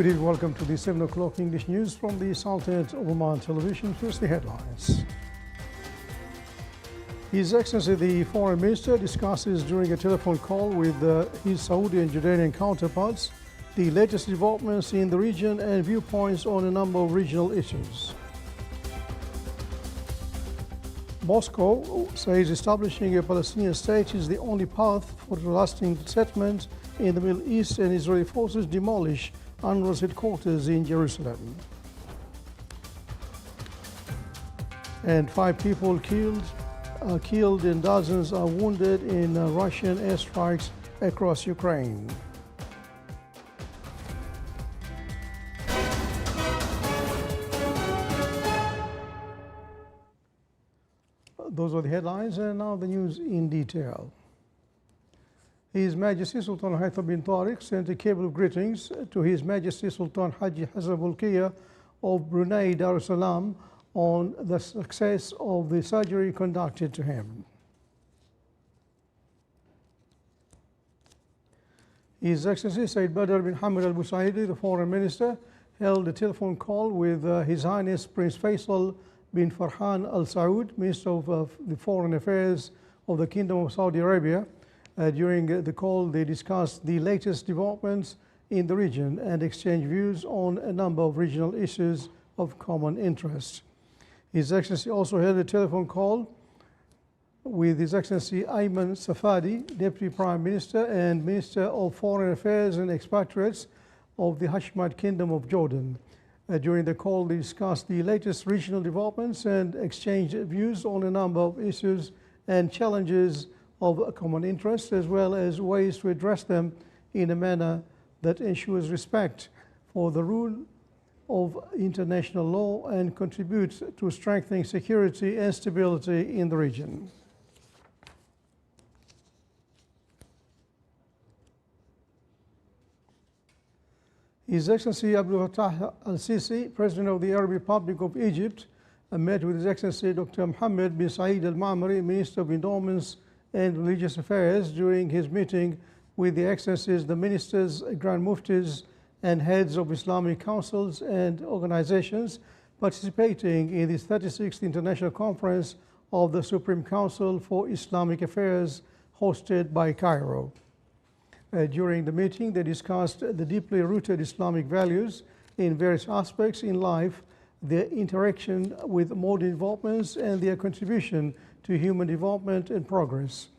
Good evening, welcome to the 7 o'clock English news from the Sultanate of Oman television. First, the headlines. His Excellency the Foreign Minister discusses during a telephone call with his Saudi and Jordanian counterparts the latest developments in the region and viewpoints on a number of regional issues. Moscow says establishing a Palestinian state is the only path for lasting settlement in the Middle East, and Israeli forces demolish UNRWA's headquarters in Jerusalem. And 5 people killed and dozens are wounded in Russian airstrikes across Ukraine. Those are the headlines, and now the news in detail. His Majesty Sultan Haitham bin Tariq sent a cable of greetings to His Majesty Sultan Haji Hassan Bolkiah of Brunei Darussalam on the success of the surgery conducted to him. His Excellency Sayyid Badr bin Hamad Al Busaidi, the Foreign Minister, held a telephone call with His Highness Prince Faisal bin Farhan Al Saud, Minister of the Foreign Affairs of the Kingdom of Saudi Arabia. During the call, they discussed the latest developments in the region and exchanged views on a number of regional issues of common interest. His Excellency also held a telephone call with His Excellency Ayman Safadi, Deputy Prime Minister and Minister of Foreign Affairs and Expatriates of the Hashemite Kingdom of Jordan. During the call, they discussed the latest regional developments and exchanged views on a number of issues and challenges of common interest, as well as ways to address them in a manner that ensures respect for the rule of international law and contributes to strengthening security and stability in the region. His Excellency Abdul Fattah al-Sisi, President of the Arab Republic of Egypt, met with His Excellency Dr. Mohammed bin Saeed al-Ma'mari, Minister of Endowments and Religious Affairs, during his meeting with the Excellencies, the Ministers, Grand Muftis, and heads of Islamic councils and organizations participating in the 36th International Conference of the Supreme Council for Islamic Affairs, hosted by Cairo. During the meeting, they discussed the deeply rooted Islamic values in various aspects in life, their interaction with modern developments, and their contribution to human development and progress.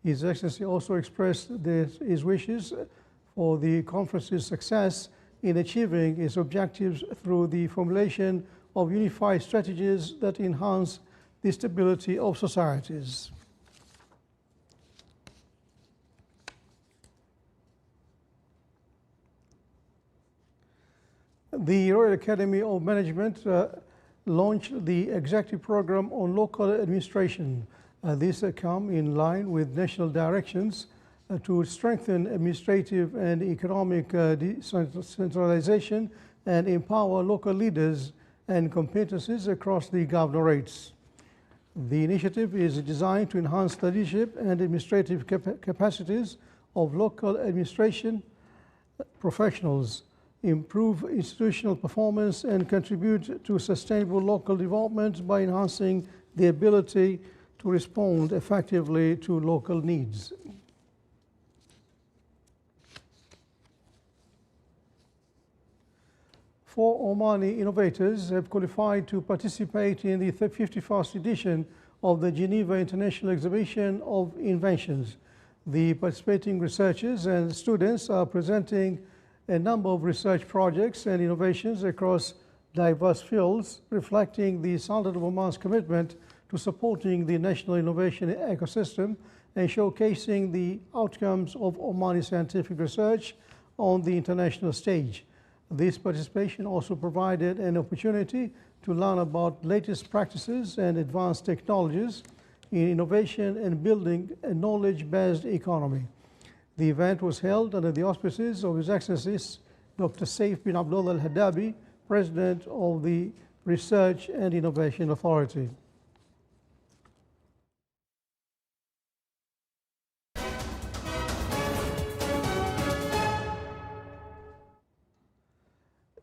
His Excellency also expressed his wishes for the conference's success in achieving its objectives through the formulation of unified strategies that enhance the stability of societies. The Royal Academy of Management launched the executive program on local administration. This come in line with national directions to strengthen administrative and economic decentralization and empower local leaders and competencies across the governorates. The initiative is designed to enhance the leadership and administrative capacities of local administration professionals, improve institutional performance, and contribute to sustainable local development by enhancing the ability to respond effectively to local needs. Four Omani innovators have qualified to participate in the 51st edition of the Geneva International Exhibition of Inventions. The participating researchers and students are presenting a number of research projects and innovations across diverse fields, reflecting the Sultanate of Oman's commitment to supporting the national innovation ecosystem and showcasing the outcomes of Omani scientific research on the international stage. This participation also provided an opportunity to learn about latest practices and advanced technologies in innovation and building a knowledge-based economy. The event was held under the auspices of His Excellency Dr. Saif bin Abdullah Al-Haddabi, President of the Research and Innovation Authority.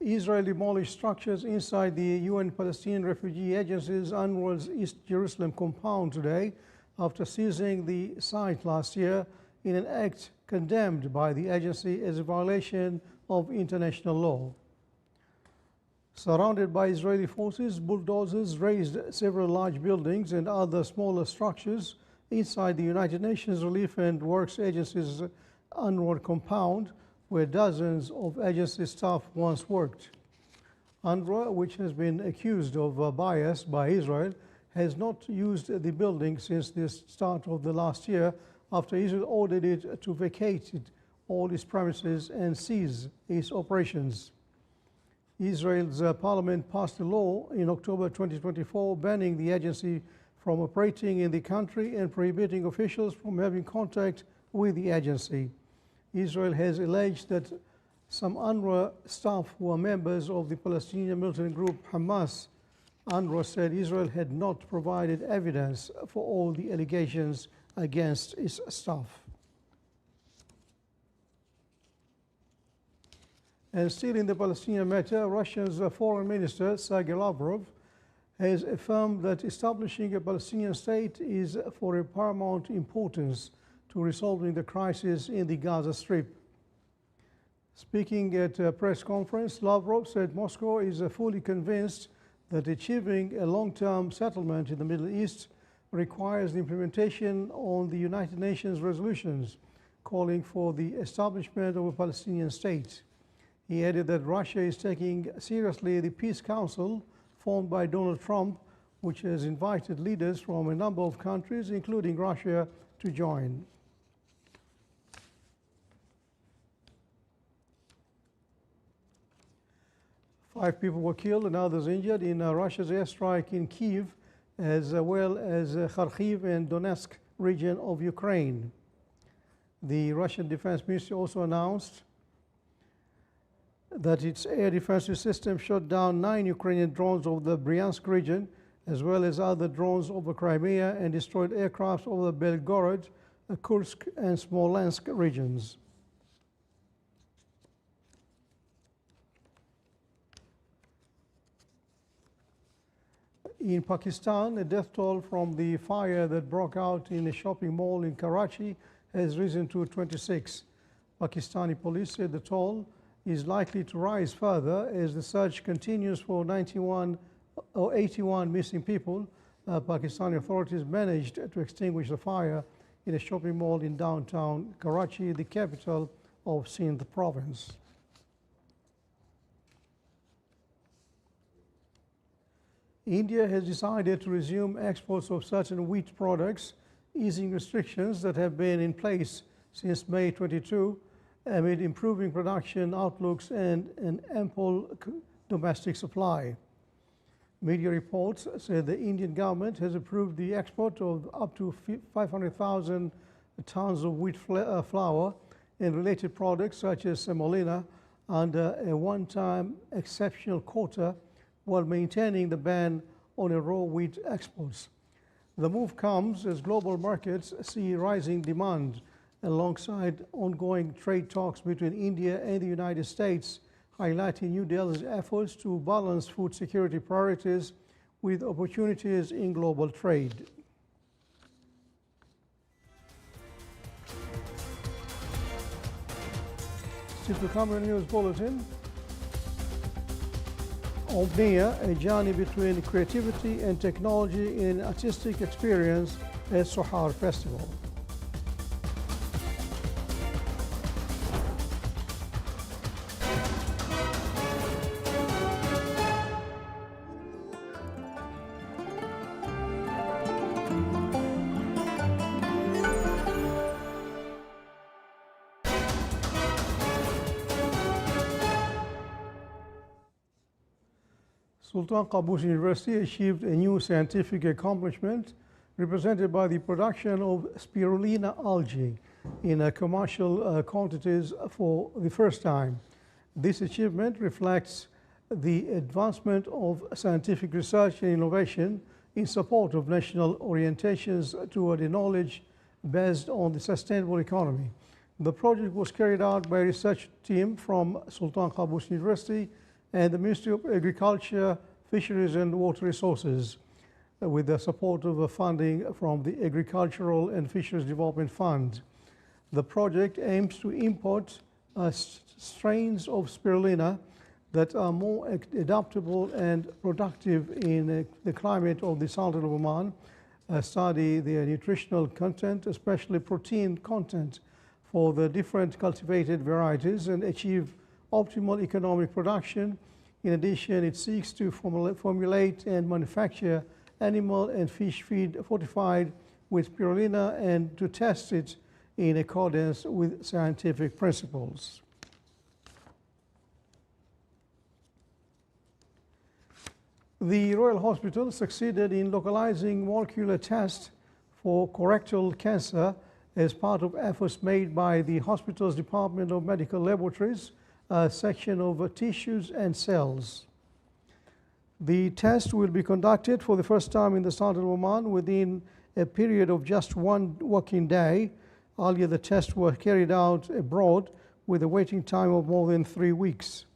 Israel demolished structures inside the UN Palestinian Refugee Agency's UNRWA's East Jerusalem compound today after seizing the site last year in an act condemned by the agency as a violation of international law. Surrounded by Israeli forces, bulldozers razed several large buildings and other smaller structures inside the United Nations Relief and Works Agency's UNRWA compound, where dozens of agency staff once worked. UNRWA, which has been accused of bias by Israel, has not used the building since the start of the last year after Israel ordered it to vacate all its premises and cease its operations. Israel's parliament passed a law in October 2024 banning the agency from operating in the country and prohibiting officials from having contact with the agency. Israel has alleged that some UNRWA staff were members of the Palestinian militant group Hamas. UNRWA said Israel had not provided evidence for all the allegations against its staff. And still in the Palestinian matter, Russia's Foreign Minister Sergei Lavrov has affirmed that establishing a Palestinian state is for a paramount importance to resolving the crisis in the Gaza Strip. Speaking at a press conference, Lavrov said Moscow is fully convinced that achieving a long-term settlement in the Middle East requires the implementation of the United Nations resolutions calling for the establishment of a Palestinian state. He added that Russia is taking seriously the Peace Council formed by Donald Trump, which has invited leaders from a number of countries, including Russia, to join. Five people were killed and others injured in Russia's airstrike in Kyiv, as well as Kharkiv and Donetsk region of Ukraine. The Russian Defense Ministry also announced that its air defensive system shot down 9 Ukrainian drones over the Bryansk region, as well as other drones over Crimea, and destroyed aircraft over the Belgorod, Kursk, and Smolensk regions. In Pakistan, a death toll from the fire that broke out in a shopping mall in Karachi has risen to 26. Pakistani police said the toll is likely to rise further as the search continues for 81 missing people. Pakistani authorities managed to extinguish the fire in a shopping mall in downtown Karachi, the capital of Sindh province. India has decided to resume exports of certain wheat products, easing restrictions that have been in place since May 22, amid improving production outlooks and an ample domestic supply. Media reports say the Indian government has approved the export of up to 500,000 tons of wheat flour and related products such as semolina under a one-time exceptional quota, while maintaining the ban on raw wheat exports. The move comes as global markets see rising demand alongside ongoing trade talks between India and the United States, highlighting New Delhi's efforts to balance food security priorities with opportunities in global trade. Still to come in News Bulletin. Omnia, a journey between creativity and technology in an artistic experience at Sohar Festival. Sultan Qaboos University achieved a new scientific accomplishment represented by the production of spirulina algae in commercial quantities for the first time. This achievement reflects the advancement of scientific research and innovation in support of national orientations toward a knowledge based on the sustainable economy. The project was carried out by a research team from Sultan Qaboos University and the Ministry of Agriculture, Fisheries and Water Resources, with the support of funding from the Agricultural and Fisheries Development Fund. The project aims to import strains of spirulina that are more adaptable and productive in the climate of the Sultan of Oman, study their nutritional content, especially protein content, for the different cultivated varieties and achieve optimal economic production. In addition, it seeks to formulate and manufacture animal and fish feed fortified with spirulina and to test it in accordance with scientific principles. The Royal Hospital succeeded in localizing molecular tests for colorectal cancer as part of efforts made by the hospital's Department of Medical Laboratories, a section of tissues and cells. The test will be conducted for the first time in the Sultan of Oman within a period of just one working day. Earlier, the tests were carried out abroad with a waiting time of more than 3 weeks.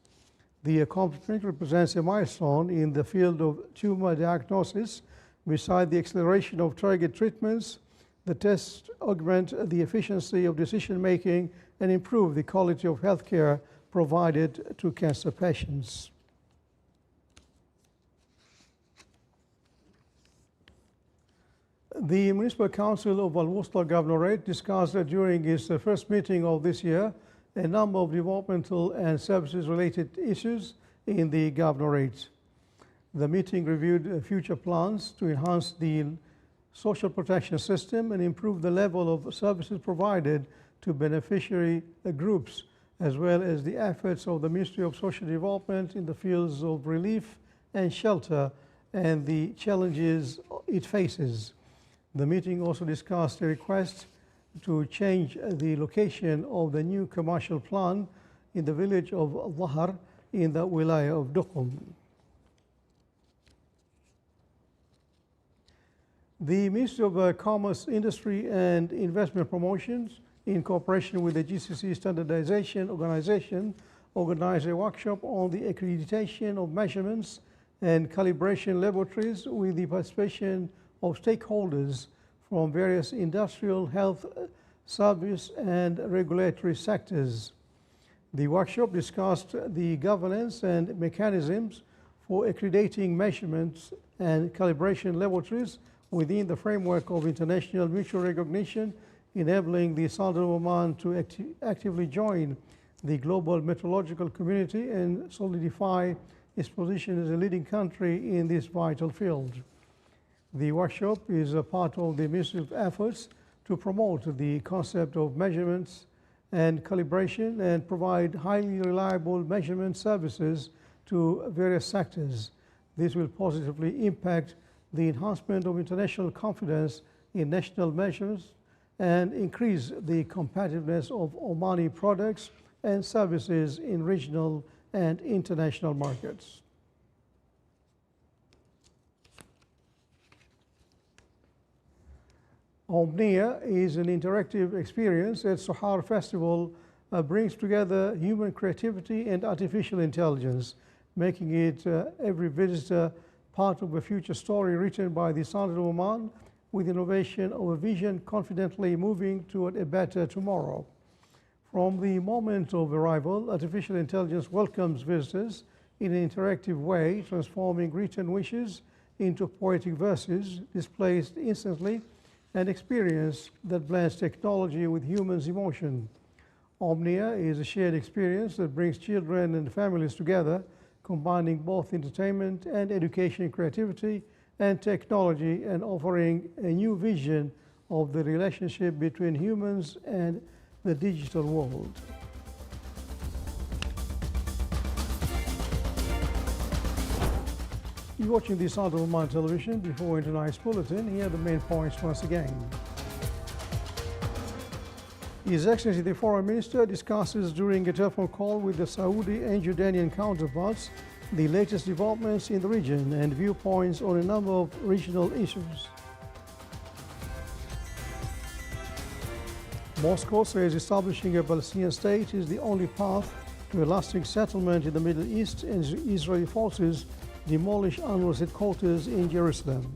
The accomplishment represents a milestone in the field of tumor diagnosis. Beside the acceleration of target treatments, the tests augment the efficiency of decision-making and improve the quality of healthcare provided to cancer patients. The Municipal Council of Al-Wusta Governorate discussed during its first meeting of this year a number of developmental and services-related issues in the Governorate. The meeting reviewed future plans to enhance the social protection system and improve the level of services provided to beneficiary groups, as well as the efforts of the Ministry of Social Development in the fields of relief and shelter and the challenges it faces. The meeting also discussed a request to change the location of the new commercial plant in the village of Dhahar in the wilaya of Duqm. The Ministry of Commerce, Industry and Investment Promotions, in cooperation with the GCC Standardization Organization, organized a workshop on the accreditation of measurements and calibration laboratories with the participation of stakeholders from various industrial, health, service and regulatory sectors. The workshop discussed the governance and mechanisms for accrediting measurements and calibration laboratories within the framework of international mutual recognition, enabling the Sultan of Oman to actively join the global meteorological community and solidify its position as a leading country in this vital field. The workshop is a part of the Ministry's efforts to promote the concept of measurements and calibration and provide highly reliable measurement services to various sectors. This will positively impact the enhancement of international confidence in national measures and increase the competitiveness of Omani products and services in regional and international markets. Omnia is an interactive experience at Sohar Festival brings together human creativity and artificial intelligence, making it every visitor part of a future story written by the Sultan of Oman with innovation of a vision confidently moving toward a better tomorrow. From the moment of arrival, artificial intelligence welcomes visitors in an interactive way, transforming written wishes into poetic verses displayed instantly, an experience that blends technology with humans' emotion. Omnia is a shared experience that brings children and families together, combining both entertainment and education, creativity and technology, and offering a new vision of the relationship between humans and the digital world. You're watching the Sultan of Oman television. Before tonight's bulletin, here are the main points once again. His Excellency the Foreign Minister discusses during a telephone call with the Saudi and Jordanian counterparts the latest developments in the region and viewpoints on a number of regional issues. Moscow says establishing a Palestinian state is the only path to a lasting settlement in the Middle East as Israeli forces demolish UNRWA's headquarters in Jerusalem.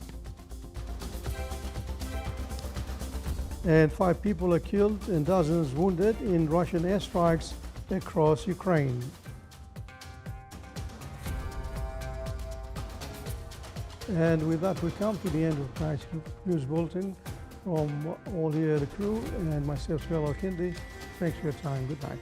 And 5 people are killed and dozens wounded in Russian airstrikes across Ukraine. And with that, we come to the end of tonight's news bulletin. From all here, the crew, and myself, Swell Kindi, thanks for your time. Good night.